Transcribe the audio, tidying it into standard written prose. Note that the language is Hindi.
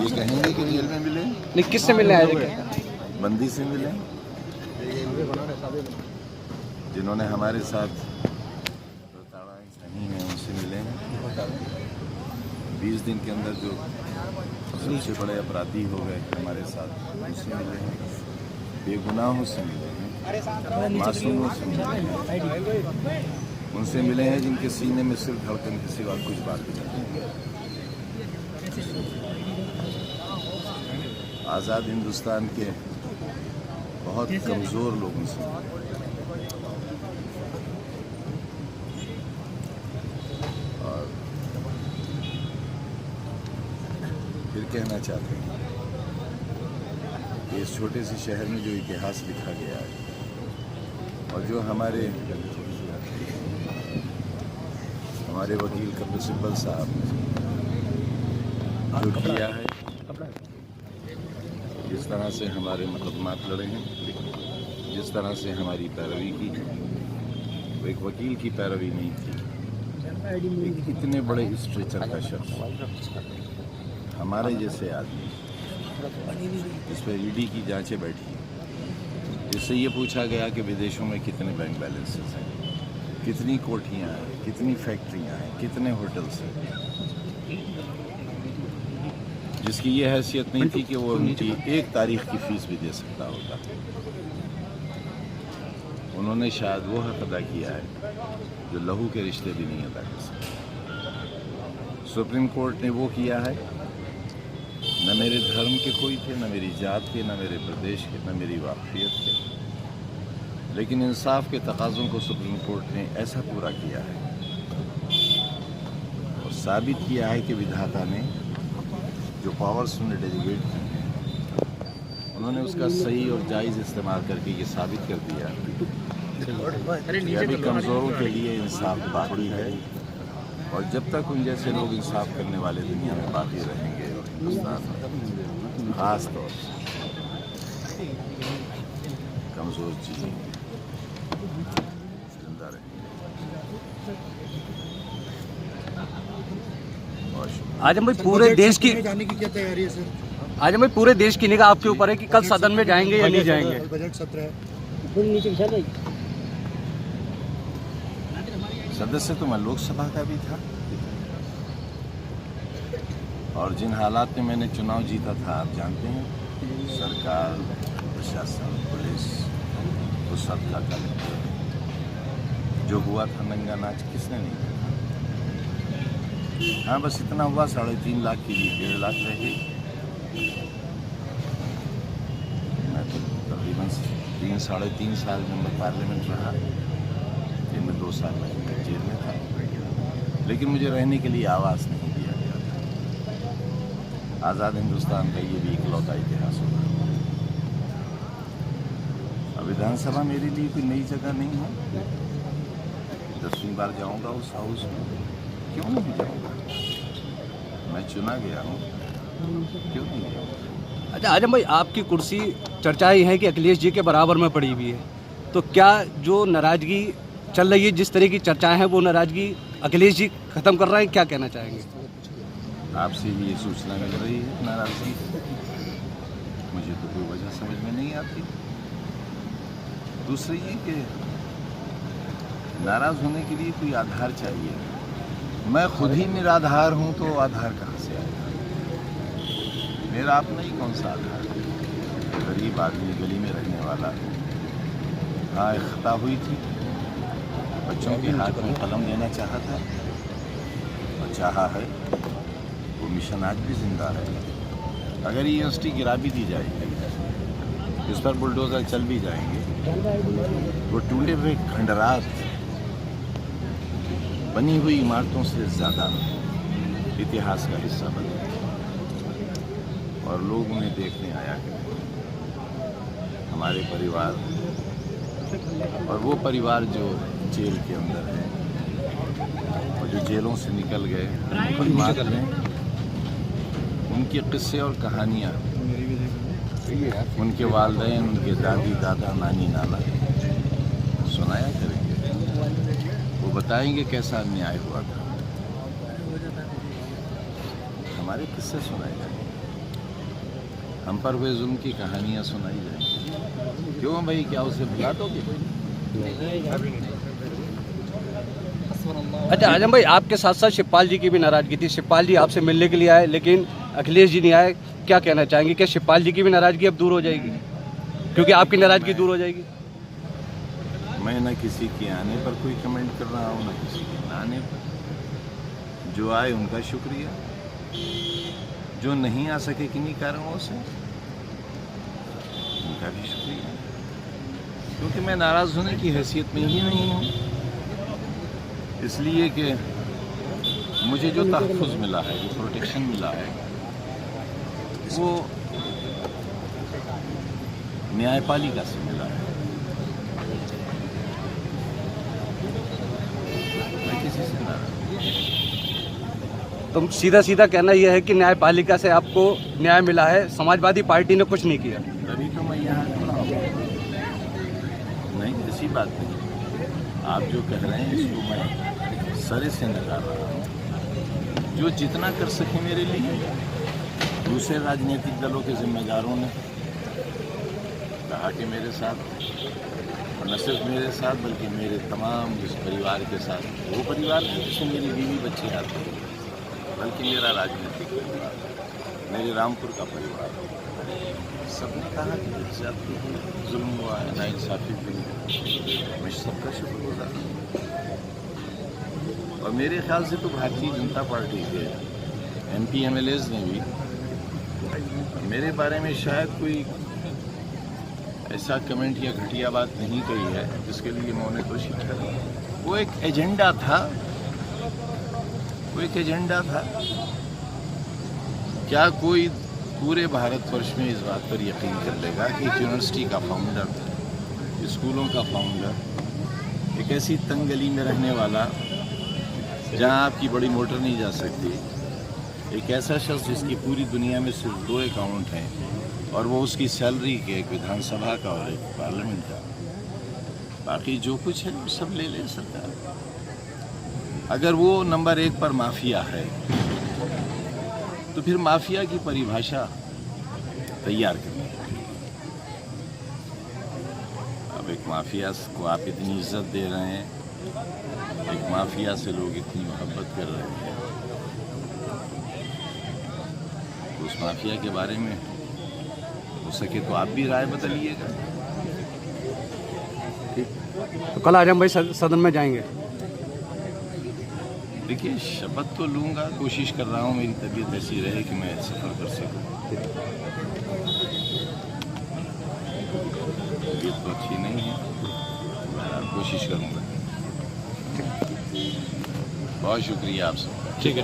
ये कहेंगे कि जेल में मिले, नहीं किससे मिलने आए थे? बंदी से मिले, जिन्होंने हमारे साथ प्रताड़नाएं सही हैं उनसे मिले हैं। 20 दिन के अंदर जो सबसे बड़े अपराधी हो गए हमारे साथ उनसे मिले हैं, बेगुनाहों से मिले हैं, मासूमों से मिले हैं, उनसे मिले हैं जिनके सीने में सिर्फ धड़कन के सिवा कुछ बात नहीं है। आज़ाद हिंदुस्तान के बहुत कमज़ोर लोगों से और फिर कहना चाहते हैं कि इस छोटे से शहर में जो इतिहास लिखा गया है और जो हमारे वकील कपिल सिब्बल साहब ने जो किया है, जिस तरह से हमारे मुकदमात लड़े हैं, जिस तरह से हमारी पैरवी की, वो एक वकील की पैरवी नहीं थी। एक इतने बड़े स्ट्रेचर का शख्स, हमारे जैसे आदमी, इस पर ईडी की जांचें बैठी, जिससे ये पूछा गया कि विदेशों में कितने बैंक बैलेंसेस हैं, कितनी कोठियाँ हैं, कितनी फैक्ट्रियाँ हैं, कितने होटल्स हैं, जिसकी ये हैसियत नहीं थी कि वो उनकी एक तारीख की फीस भी दे सकता होता। उन्होंने शायद वो हक अदा किया है जो लहू के रिश्ते भी नहीं अदा कर सकते। सुप्रीम कोर्ट ने वो किया है, न मेरे धर्म के कोई थे, न मेरी जात के, न मेरे प्रदेश के, न मेरी वाकफियत के, लेकिन इंसाफ के तकाज़ों को सुप्रीम कोर्ट ने ऐसा पूरा किया है और साबित किया है कि विधाता ने जो पावर्स उन्हें डेलीगेट की, उन्होंने उसका सही और जायज़ इस्तेमाल करके ये साबित कर दिया कि अभी कमज़ोरों के लिए इंसाफ बाकी है और जब तक उन जैसे लोग इंसाफ करने वाले दुनिया में बाकी रहेंगे और हिंदुस्तान में खास तौर से कमज़ोर चीज़ें जिंदा रहेंगे। आजम भाई पूरे देश की जाने की क्या तैयारी है सर? आजम भाई पूरे देश की निगाह आपके ऊपर है कि कल सदन में जाएंगे या नहीं जाएंगे? बजट सत्र है, सदस्य तो मैं लोकसभा का भी था और जिन हालात में मैंने चुनाव जीता था आप जानते हैं, सरकार, प्रशासन, पुलिस, उस सब का जो हुआ था नंगा नाच किसने नहीं किया? हाँ, बस इतना हुआ 3.5 लाख के लिए 1.5 लाख रह गई। मैं तो तकरीबन 3-3.5 साल में पार्लियामेंट रहा, जिनमें 2 साल में जेल में था, लेकिन मुझे रहने के लिए आवाज़ नहीं दिया गया था। आज़ाद हिंदुस्तान का ये भी इकलौता इतिहास होगा। अब विधानसभा मेरे लिए कोई नई जगह नहीं है। 10वीं बार जाऊंगा उस हाउस में, क्यों नहीं जाऊंगा? मैं चुना गया हूँ, क्यों नहीं जाऊंगा? अच्छा आजम भाई, आपकी कुर्सी चर्चाएं हैं कि अखिलेश जी के बराबर में पड़ी हुई है, तो क्या जो नाराजगी चल रही है, जिस तरह की चर्चाएं हैं, वो नाराजगी अखिलेश जी खत्म कर रहे हैं? क्या कहना चाहेंगे? आपसे भी ये सूचना मिल रही है नाराजगी, मुझे तो कोई वजह समझ में नहीं आती। दूसरी ये कि नाराज होने के लिए कोई आधार चाहिए। मैं खुद ही निराधार हूँ तो आधार कहाँ से आएगा? मेरा अपना ही कौन सा आधार है? गरीब आदमी, गली में रहने वाला। हाँ, एक खता हुई थी, बच्चों के हाथ में कलम देना चाहा था और चाहा है, वो मिशन आज भी जिंदा है। अगर ये यूनिवर्सिटी गिरा भी दी जाएगी, इस पर बुलडोजर चल भी जाएंगे, वो टूटे हुए खंडरात बनी हुई इमारतों से ज़्यादा इतिहास का हिस्सा बने और लोग उन्हें देखने आया करते। हमारे परिवार और वो परिवार जो जेल के अंदर है और जो जेलों से निकल गए, उनके किस्से और कहानियाँ उनके वालिदैन, उनके दादी दादा, नानी नाना सुनाया करेंगे। वो बताएंगे कैसा अन्याय हुआ था, हमारे किस्से सुनाए जाएंगे। हम पर हुए जुल्म की कहानियाँ सुनाई जाएंगी। क्यों भाई, क्या उसे भुला दोगे? अच्छा आजम भाई, आपके साथ साथ शिवपाल जी की भी नाराजगी थी। शिवपाल जी आपसे मिलने के लिए आए लेकिन अखिलेश जी नहीं आए। क्या कहना चाहेंगे, क्या शिवपाल जी की भी नाराजगी अब दूर हो जाएगी, क्योंकि आपकी नाराजगी दूर हो जाएगी? मैं न किसी के आने पर कोई कमेंट कर रहा हूँ, न किसी के न आने पर। जो आए उनका शुक्रिया, जो नहीं आ सके किन्हीं कारणों से उनका भी शुक्रिया, क्योंकि मैं नाराज़ होने की हैसियत में ही नहीं हूँ। इसलिए कि मुझे जो तहफ़्फ़ुज़ मिला है, जो प्रोटेक्शन मिला है, वो न्यायपालिका से मिला है। मैं किसी से नाराज़ तो सीधा सीधा कहना यह है कि न्यायपालिका से आपको न्याय मिला है, समाजवादी पार्टी ने कुछ नहीं किया। तभी तो मैं यहाँ खड़ा हूँ। नहीं, ऐसी बात नहीं। आप जो कह रहे हैं इसको मैं सरे से नकार रहा हूँ। जो जितना कर सके मेरे लिए, दूसरे राजनीतिक दलों के जिम्मेदारों ने कहा कि मेरे साथ, और न सिर्फ मेरे साथ बल्कि मेरे तमाम जिस परिवार के साथ, वो परिवार नहीं जिसमें मेरी बीवी बच्चे आते हैं, बल्कि मेरा राजनीतिक परिवार, मेरे रामपुर का परिवार, सबने कहा कि मेरे साथ जुल्म हुआ है, नाइंसाफ़ी हुई है। मैं सबका शुक्रगुज़ार हूँ। और मेरे ख्याल से तो भारतीय जनता पार्टी के MP MLAs ने भी मेरे बारे में शायद कोई ऐसा कमेंट या घटिया बात नहीं कही है जिसके लिए मैं उन्हें दोषी ठहराऊं। वो एक एजेंडा था, क्या कोई पूरे भारतवर्ष में इस बात पर यकीन कर लेगा कि एक यूनिवर्सिटी का फाउंडर, स्कूलों का फाउंडर, एक ऐसी तंग गली में रहने वाला जहां आपकी बड़ी मोटर नहीं जा सकती, एक ऐसा शख्स जिसकी पूरी दुनिया में सिर्फ 2 अकाउंट हैं और वो उसकी सैलरी के, एक विधानसभा का और एक पार्लियामेंट का, बाकी जो कुछ है वो सब ले ले सरकार। अगर वो नंबर 1 पर माफिया है तो फिर माफिया की परिभाषा तैयार करनी पड़ेगी। अब एक माफिया को आप इतनी इज्जत दे रहे हैं, एक माफिया से लोग इतनी मोहब्बत कर रहे हैं, उस माफिया के बारे में हो सके तो आप भी राय बदलिएगा। तो कल आजम भाई सदन में जाएंगे? देखिए, शपथ तो लूँगा, कोशिश कर रहा हूँ मेरी तबीयत ऐसी रहे कि मैं सफ़र कर सकूँ। तबीयत तो अच्छी नहीं है, मैं कोशिश करूँगा। बहुत शुक्रिया आप सबका। ठीक है।